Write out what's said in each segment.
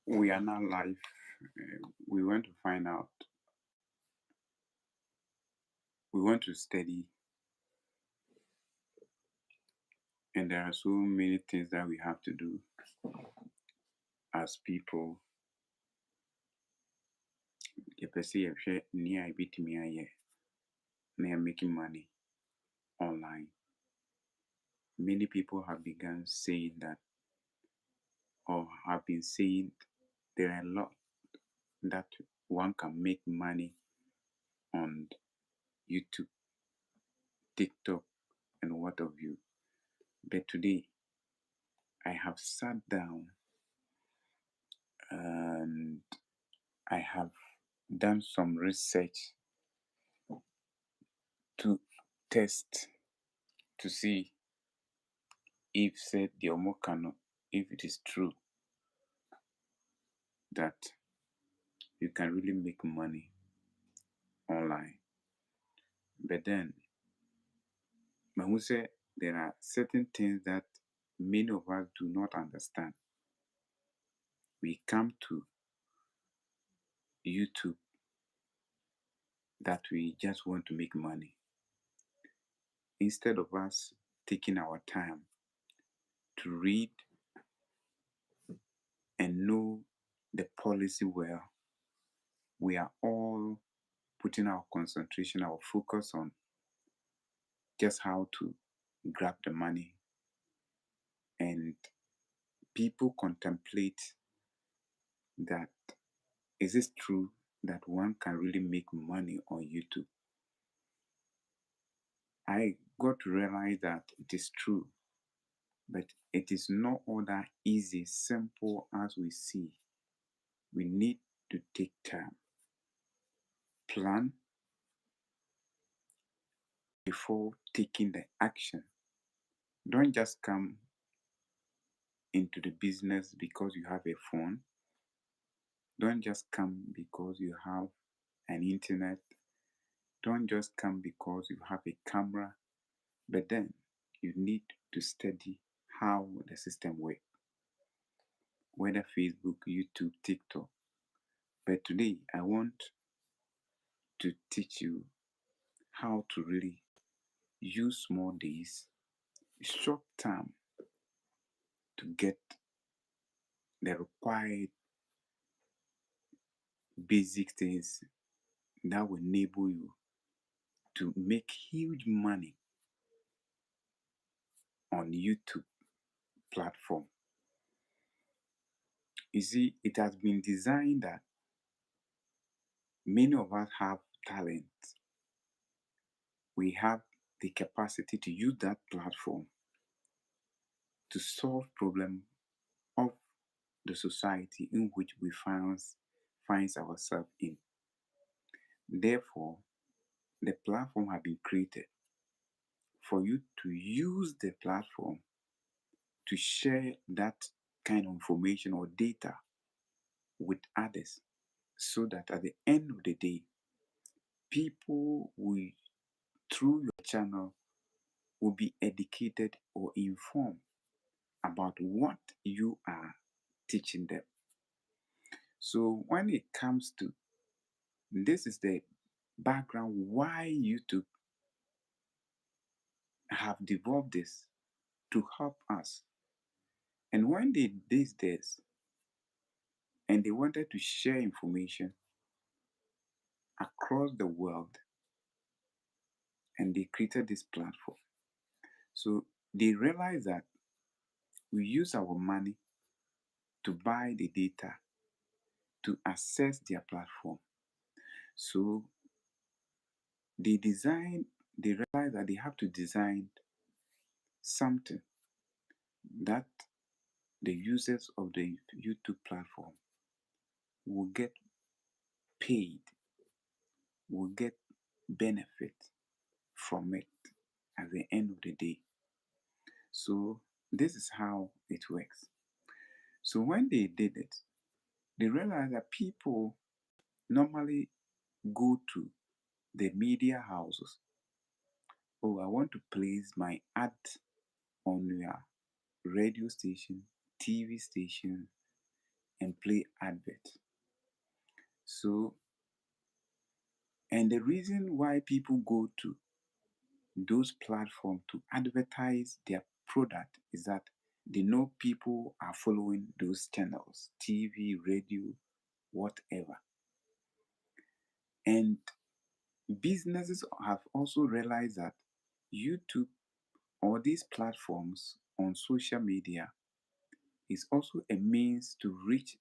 We are now live. We want to find out, we want to study, and there are so many things that we have to do as people. Yɛpɛ sɛ yɛhwɛ nea yɛbɛtumi ayɛ na yɛ making money online. Many people have begun saying that, or have been saying there are a lot that one can make money on YouTube, TikTok, and what have you. But today, I have sat down and I have done some research to test to see if said the Omokano, if it is true that you can really make money online. But then, Mahu said there are certain things that many of us do not understand. We come to YouTube that we just want to make money. Instead of us taking our time to read and know the policy well, we are all putting our concentration, our focus on just how to grab the money. And people contemplate that, is it true that one can really make money on YouTube? I got to realize that it is true, but it is not all that easy, simple as we see. We need to take time, plan before taking the action. Don't just come into the business because you have a phone. Don't just come because you have an internet. Don't just come because you have a camera. But then you need to study how the system works, whether Facebook, YouTube, TikTok. But today I want to teach you how to really use small days, short time to get the required basic things that will enable you to make huge money on YouTube platform. You see, it has been designed that many of us have talent. We have the capacity to use that platform to solve problems of the society in which we finds ourselves in. Therefore, the platform has been created for you to use the platform to share that kind of information or data with others, so that at the end of the day, people will, through your channel, will be educated or informed about what you are teaching them. So when it comes to this, is the background why YouTube have developed this to help us. And when they did this and they wanted to share information across the world, and they created this platform. So they realized that we use our money to buy the data to access their platform. So they realized that they have to design something that the users of the YouTube platform will get paid, will get benefit from it at the end of the day. So this is how it works. So when they did it, they realized that people normally go to the media houses. Oh, I want to place my ad on your radio station, TV station, and play adverts. So, and the reason why people go to those platforms to advertise their product is that they know people are following those channels, TV, radio, whatever. And businesses have also realized that YouTube or these platforms on social media is also a means to reach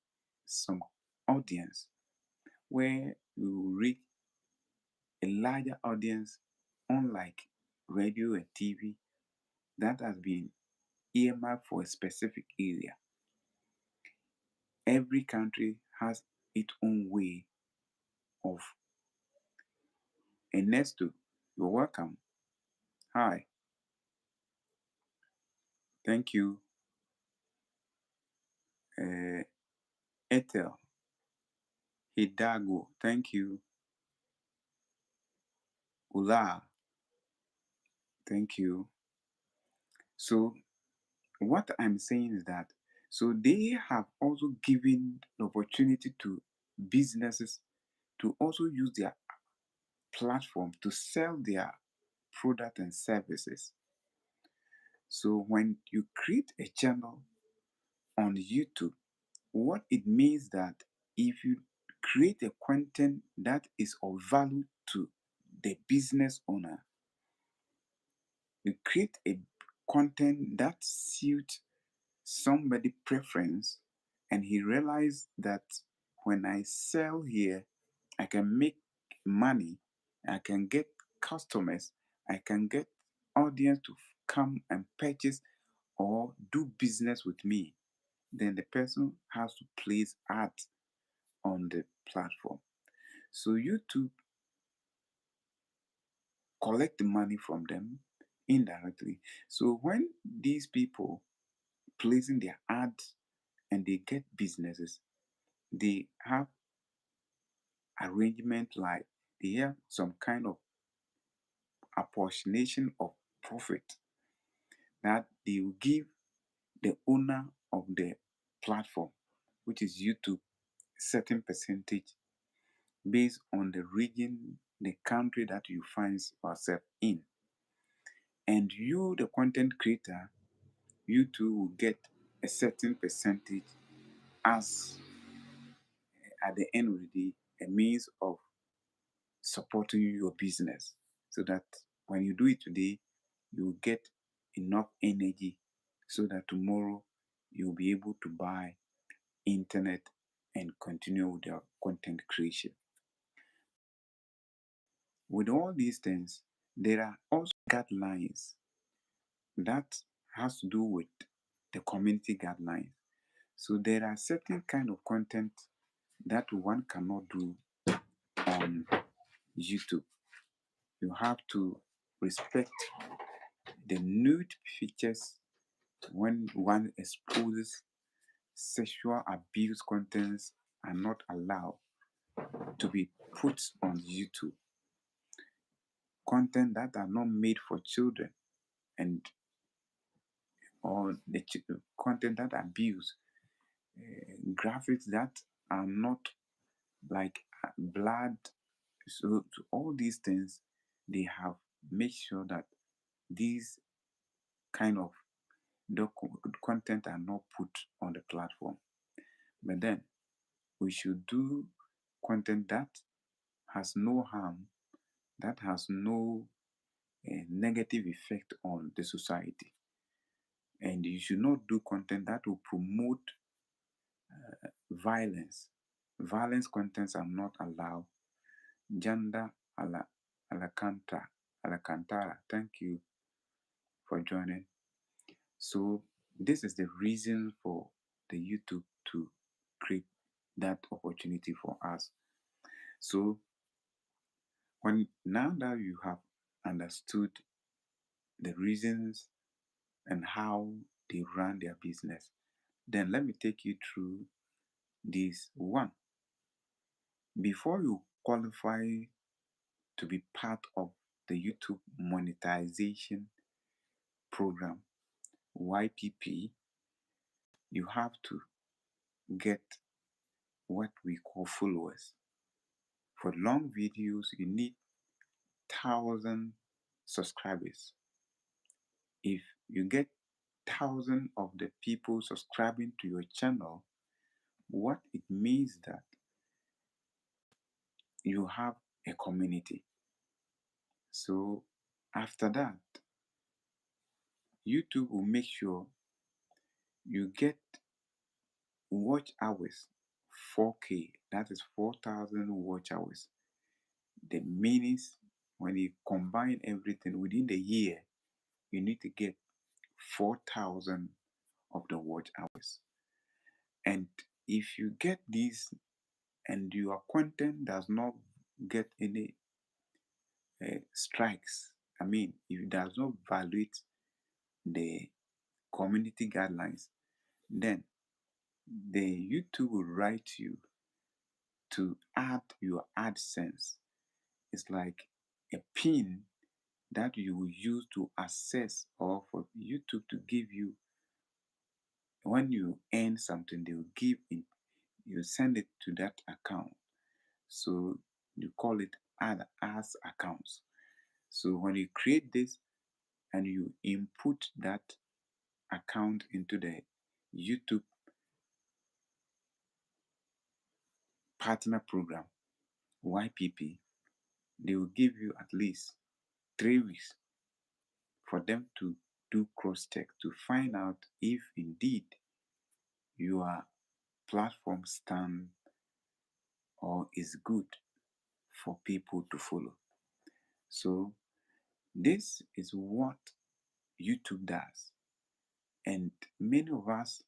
some audience where you reach a larger audience, unlike radio and TV that has been earmarked for a specific area. Every country has its own way of. And next to, you're welcome. Hi, thank you. Uh, Ethel, Hidalgo, thank you. Ula, thank you. So, what I'm saying is that so they have also given the opportunity to businesses to also use their platform to sell their product and services. So when you create a channel on YouTube, what it means that if you create a content that is of value to the business owner, you create a content that suits somebody preference, and he realized that when I sell here, I can make money, I can get customers, I can get audience to come and purchase or do business with me, then the person has to place ads on the platform. So YouTube collect the money from them indirectly. So when these people placing their ads and they get businesses, they have arrangement like they have some kind of apportionation of profit that they will give the owner of the platform, which is YouTube, certain percentage based on the region, the country that you find yourself in. And you, the content creator, you too will get a certain percentage as at the end of the day a means of supporting your business so that when you do it today, you get enough energy so that tomorrow you'll be able to buy internet and continue with your content creation. With all these things, there are also guidelines that has to do with the community guidelines. So there are certain kind of content that one cannot do on YouTube. You have to respect the nude features when one exposes sexual abuse contents are not allowed to be put on YouTube. Content that are not made for children and or the content that abuse graphics that are not like blood. So all these things they have made sure that these kind of content are not put on the platform. But then we should do content that has no harm, that has no negative effect on the society. And you should not do content that will promote violence. Violence contents are not allowed. Gender Alacantara, thank you for joining. So this is the reason for the YouTube to create that opportunity for us. So when now that you have understood the reasons and how they run their business, then let me take you through this one. Before you qualify to be part of the YouTube monetization program, YPP, you have to get what we call followers. For long videos, you need 1,000 subscribers. If you get 1,000 of the people subscribing to your channel, what it means that you have a community. So after that, YouTube will make sure you get watch hours 4K, that is 4,000 watch hours. The meanings, when you combine everything within the year, you need to get 4,000 of the watch hours. And if you get these and your content does not get any strikes, I mean, if it does not violate the community guidelines, then the YouTube will write you to add your AdSense. It's like a pin that you will use to access, or for YouTube to give you when you earn something, they will give it, you send it to that account. So you call it add as accounts. So when you create this and you input that account into the YouTube partner program, YPP, they will give you at least 3 weeks for them to do cross check to find out if indeed your platform stand or is good for people to follow. So this is what YouTube does. And many of us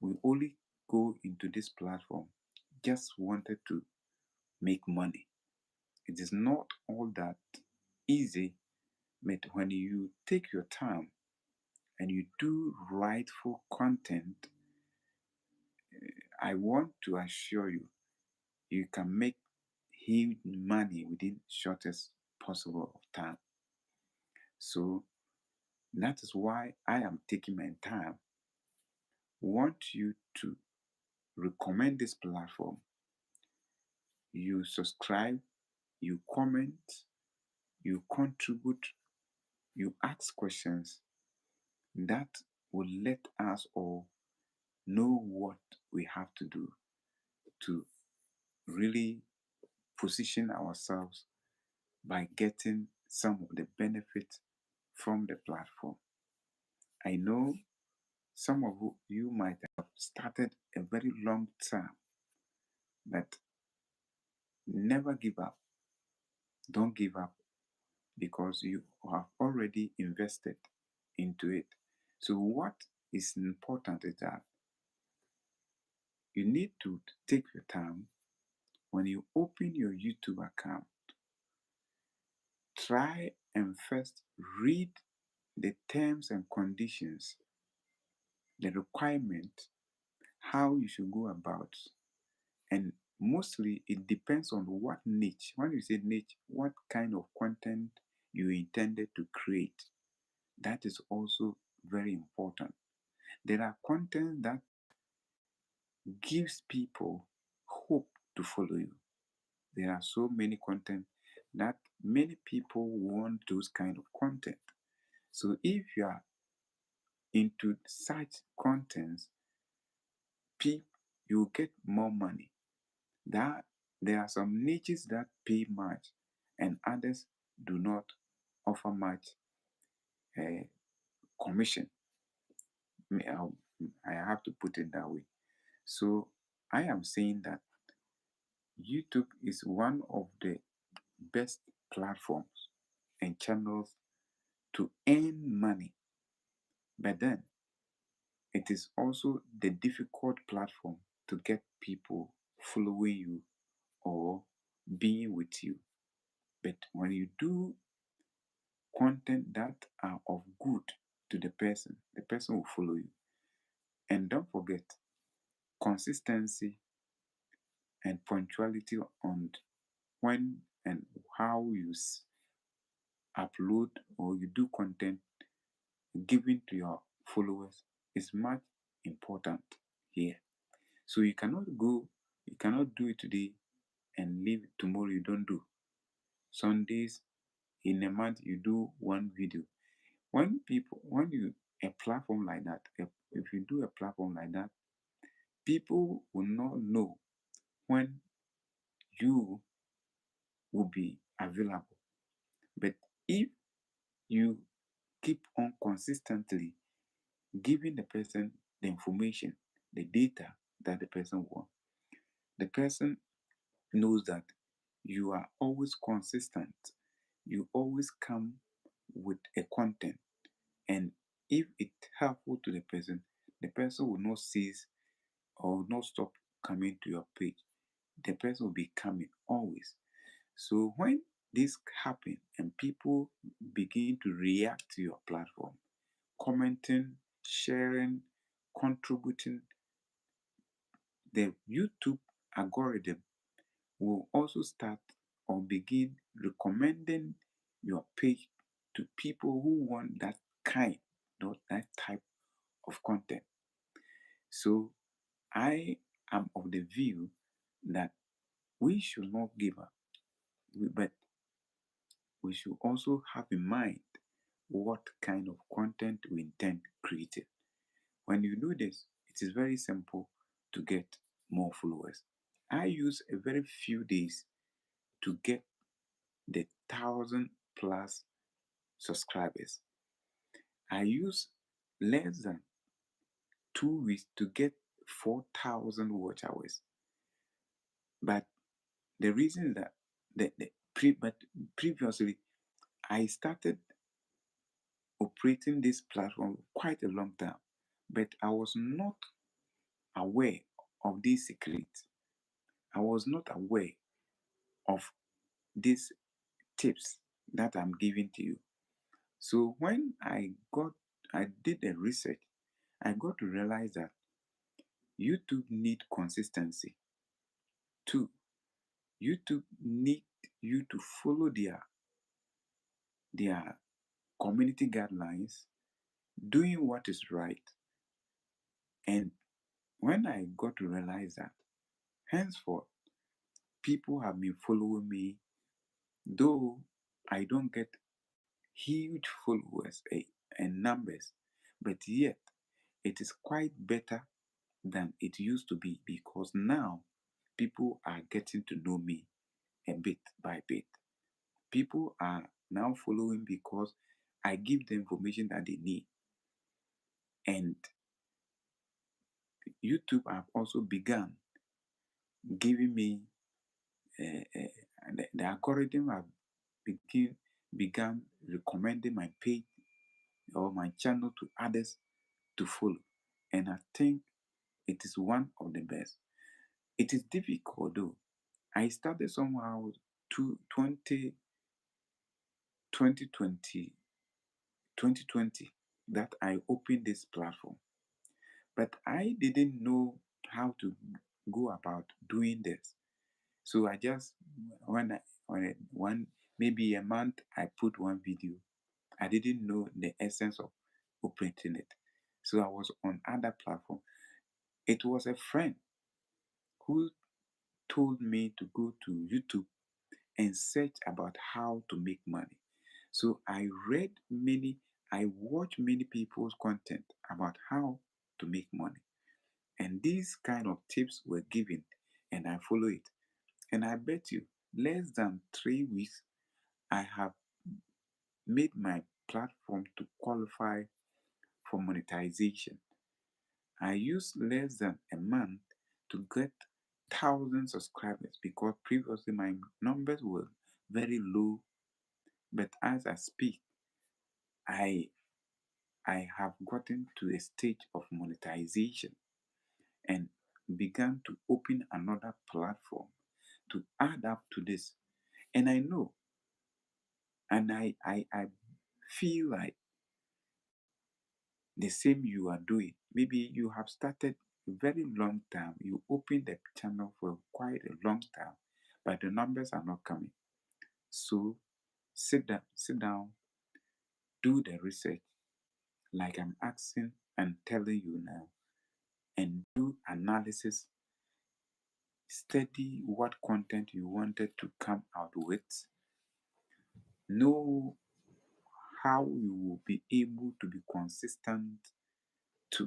will only go into this platform just wanted to make money. It is not all that easy, but when you take your time and you do rightful content, I want to assure you, you can make huge money within shortest possible of time. So that is why I am taking my time. Want you to recommend this platform. You subscribe, you comment, you contribute, you ask questions. That will let us all know what we have to do to really position ourselves by getting some of the benefits from the platform. I know some of you might have started a very long time, but never give up. Don't give up because you have already invested into it. So what is important is that you need to take your time when you open your YouTube account. Try and first read the terms and conditions, the requirement, how you should go about. And mostly it depends on what niche. When you say niche, what kind of content you intended to create. That is also very important. There are content that gives people hope to follow you. There are so many content that many people want those kind of content. So if you are into such contents, you get more money. That there are some niches that pay much and others do not offer much commission. I have to put it that way. So I am saying that YouTube is one of the best platforms and channels to earn money. But then it is also the difficult platform to get people following you or being with you. But when you do content that are of good to the person will follow you. And don't forget, consistency and punctuality on when and how you upload or you do content given to your followers is much important here. So you cannot go You cannot do it today and leave tomorrow you don't do. Sundays in a month you do one video. When you a platform like that, if you do a platform like that, people will not know when you will be available. But if you keep on consistently giving the person the information, the data that the person wants, the person knows that you are always consistent. You always come with a content. And if it's helpful to the person will not cease or will not stop coming to your page. The person will be coming always. So when this happens and people begin to react to your platform, commenting, sharing, contributing, the YouTube algorithm will also start or begin recommending your page to people who want that kind, not that type of content. So I am of the view that we should not give up, but we should also have in mind what kind of content we intend creating. When you do this, it is very simple to get more followers. I use a very few days to get the 1,000+ subscribers. I use less than 2 weeks to get 4,000 watch hours. But the reason is that but previously I started operating this platform quite a long time, but I was not aware of these secrets. I was not aware of these tips that I'm giving to you. So when I did the research, I got to realize that YouTube need consistency. Two, YouTube need you to follow their community guidelines, doing what is right. And when I got to realize that, henceforth, people have been following me, though I don't get huge followers and numbers, but yet it is quite better than it used to be because now people are getting to know me a bit by bit. People are now following because I give them information that they need. And YouTube have also begun giving me the algorithm have began recommending my page or my channel to others to follow. And I think it is one of the best. It is difficult though. I started somehow to 2020 that I opened this platform. But I didn't know how to go about doing this. So I just one maybe a month I put one video. I didn't know the essence of operating it. So I was on other platform. It was a friend who told me to go to YouTube and search about how to make money. So I watched many people's content about how to make money. And these kind of tips were given and I follow it. And I bet you, less than 3 weeks, I have made my platform to qualify for monetization. I used less than a month to get 1,000 subscribers because previously my numbers were very low. But as I speak, I I have gotten to a stage of monetization and began to open another platform to add up to this. And I know and I feel like the same you are doing. Maybe you have started a very long time. You opened the channel for quite a long time, but the numbers are not coming. So sit down, do the research like I'm asking and telling you now, and do analysis Study what content you wanted to come out with. Know how you will be able to be consistent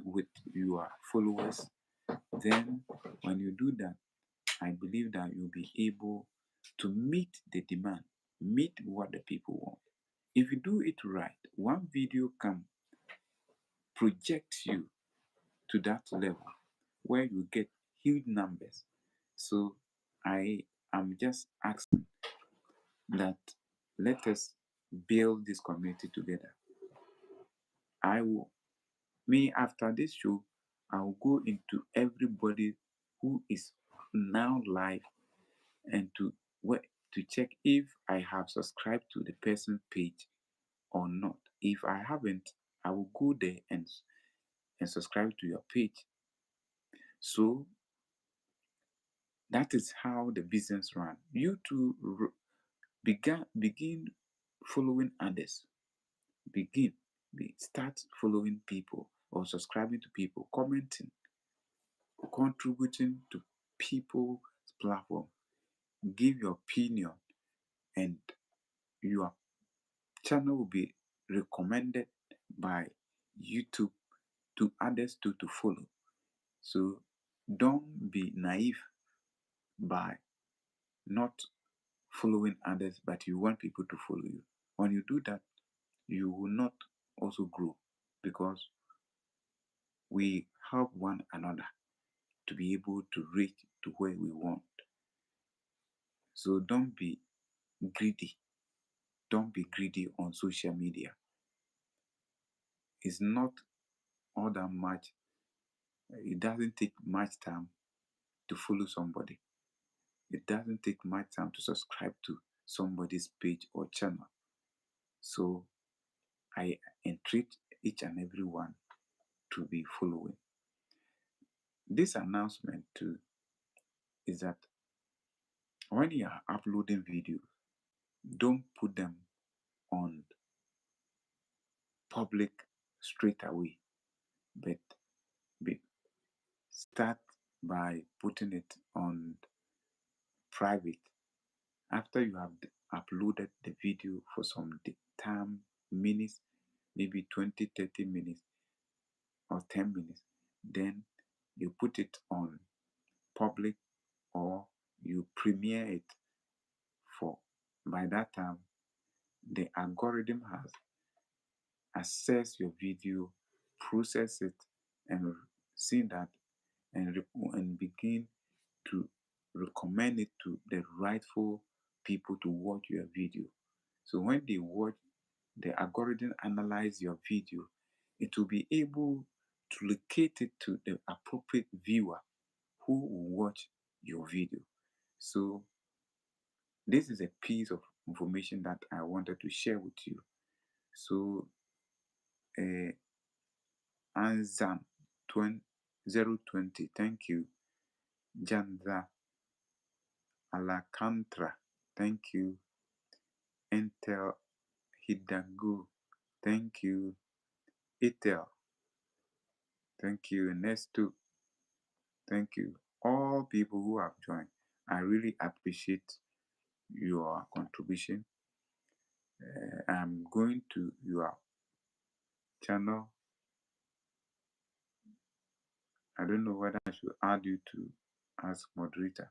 with your followers. Then, when you do that, I believe that you'll be able to meet the demand, meet what the people want. If you do it right, one video can project you to that level where you get huge numbers. So I am just asking that let us build this community together. I will, me after this show, I will go into everybody who is now live and to check if I have subscribed to the person's page or not. If I haven't, I will go there and subscribe to your page. So that is how the business run. You to begin following others. Start following people or subscribing to people, commenting, contributing to people's platform. Give your opinion, and your channel will be recommended by YouTube to others to follow. So don't be naive by not following others, but you want people to follow you. When you do that, you will not also grow, because we help one another to be able to reach to where we want. So don't be greedy. Don't be greedy on social media. It's not all that much. It doesn't take much time to follow somebody. It doesn't take much time to subscribe to somebody's page or channel. So I entreat each and every one to be following. This announcement too is that when you are uploading videos, don't put them on public straight away, but be, start by putting it on private. After you have uploaded the video for some time, minutes, maybe 20, 30 minutes or 10 minutes, then you put it on public, or you premiere it. For by that time, the algorithm has assessed your video, process it, and see that, and begin to recommend it to the rightful people to watch your video. So when they watch, the algorithm analyze your video, it will be able to locate it to the appropriate viewer who will watch your video. So this is a piece of information that I wanted to share with you. So Anzan 020, thank you. Janza Alacantra, thank you. Intel Hidagu, thank you. Itel, thank you. Nestu, thank you. All people who have joined, I really appreciate your contribution. I'm going to your channel. I don't know whether I should add you to as moderator.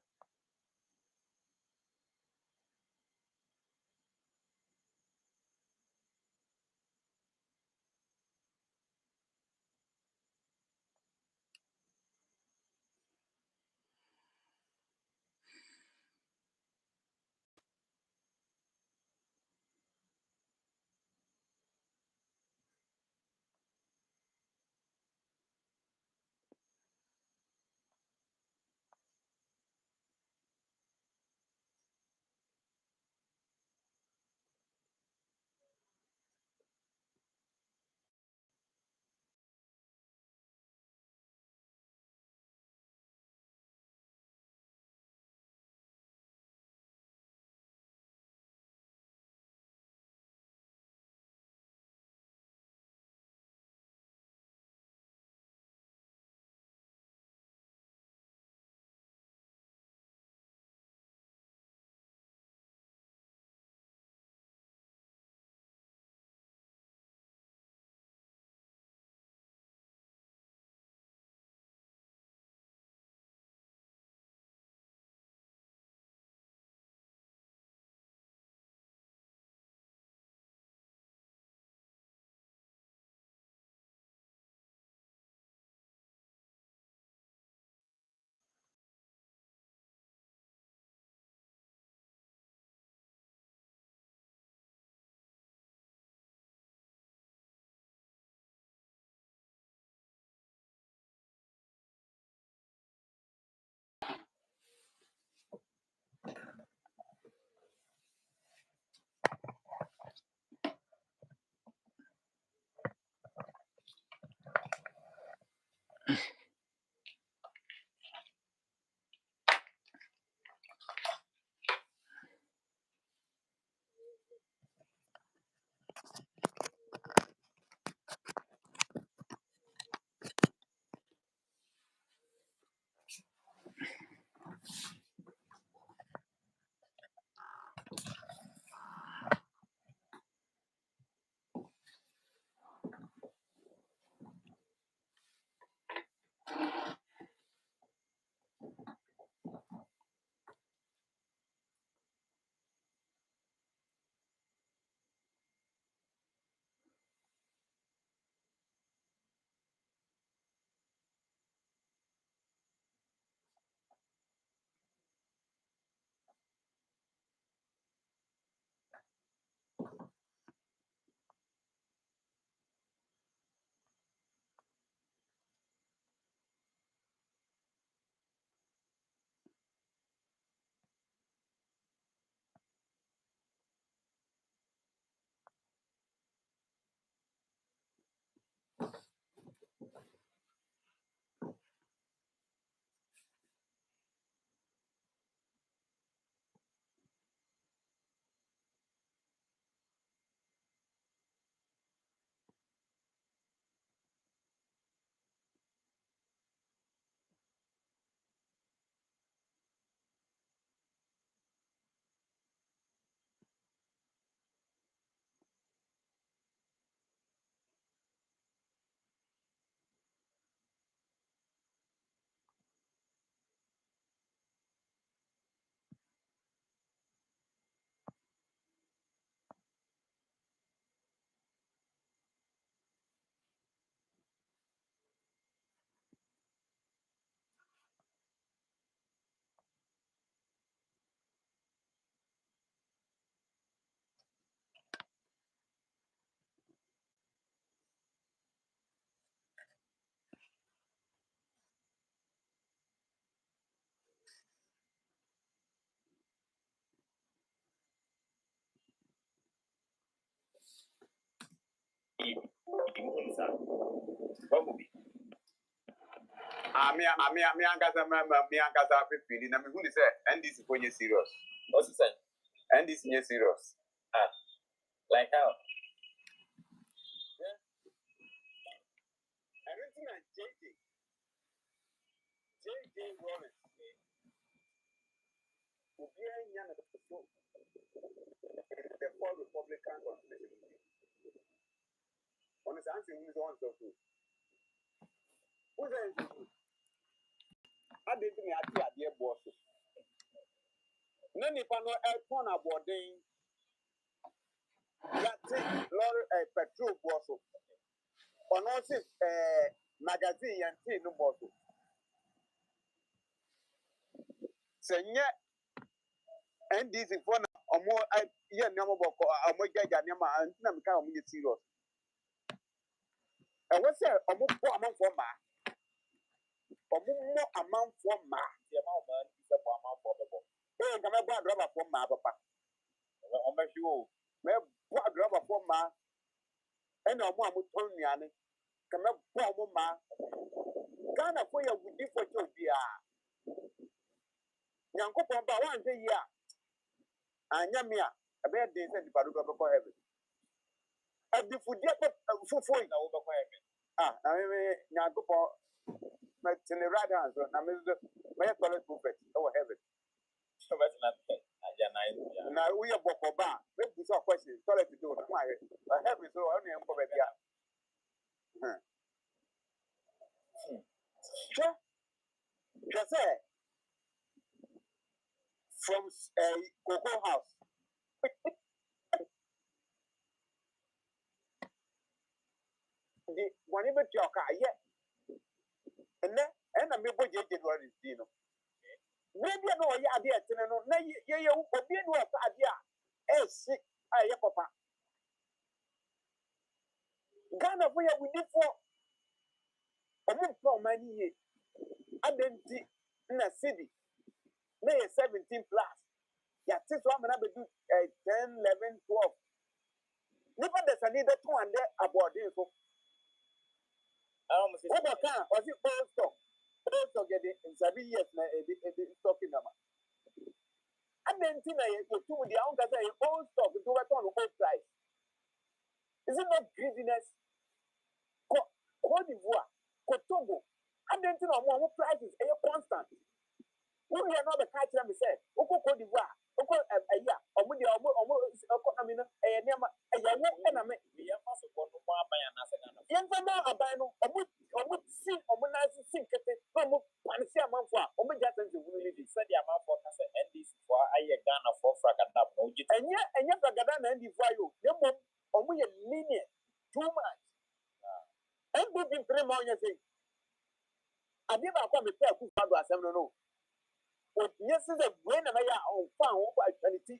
Me angasa fifty. Na me who say NDC for you serious. What's he saying? NDC is serious. Like how? I don't think that JJ Rollins. The four Republican constitution. On the answer, who is on so good? Who's the I didn't think I had the boss. None if I know aircon aboarding. That's it, petrol boss. On also magazine and tea no boss. Senya and this is one or more year number of a more jagama and Namka serious. I was there a more amount for ma. A more amount for ma. The amount of money is a amount for the book. Hey, come on, rubber for ma, papa. I'm a few. May rubber for ma. And no more would turn me on it. Come up for ma. Ghana for you would be for you, dear. Young couple about 1 year. And Yamia, a bad day sent the Paduka before heaven. And the food yet for over heaven. I mean, Yankopo, my Telerada, and my toilet prophet over heaven. So that's not now we are Bokoba. Let's do some questions. Toilet to do. I have it so only for baby. Sure. Just say from a cocoa house. The one even your car, yeah. And then, and I'm able to get what is Dino. Maybe I know your idea, no, you will be no idea. Sick, I am papa. Ghana, we are with you for a month for many years. And then in a city, May 17 plus. Yeah, 6 1 and I do 10, 11, 12. Never there's a needed 2 and there about this. Over car, was it old stock? Old stock getting 7 years now, talking about. And then Tina, you two with the uncle say old stock to return on old price. Is it not greediness? Cote d'Ivoire, Togo, and then Tina, more prices are constant. We are not the catch them, say, Oko Cote d'Ivoire, Oko a year, or with the almost, I mean, a name, a young enemy. We are possible to buy an asset. Young man, a bino, or would see, or when I think at it, from Panacea Manfa, or my Jackson, the really said the amount for Casa and this for a Ghana for Fraganda, and yet Fragana and the Vayo, your mom, or we are linear, too much. And we've been 3 months. I never come to tell who found us, I don't know. But yes, is a brain of my own found by 20.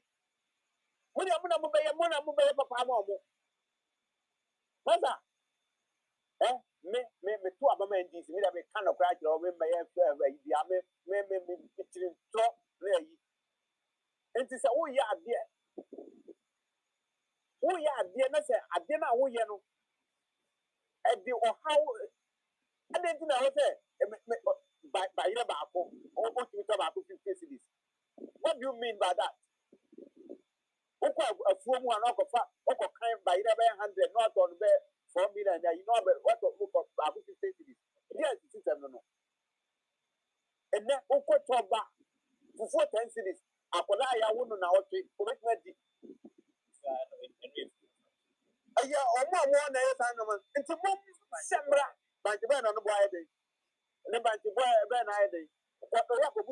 When I'm going to be a money, I'm going to papa. Mother, me two of them, and this, me have a kind of crack or when my the army, me, pitching drop, and it's a we are there. We are there, I didn't know who you know. And the how I didn't know, I said, by your back, almost with about 50 cities. What do you mean by that? A fool one of kind by 100, not on there 4 million. You know what to look of about 50 cities. Yes, it's a no. And then, talk back for 10 cities. I wouldn't know what to make me. Yeah, or more it's a moment, Sembra, by the man on the boy. And then by the boy, Ben, I did. What the rock of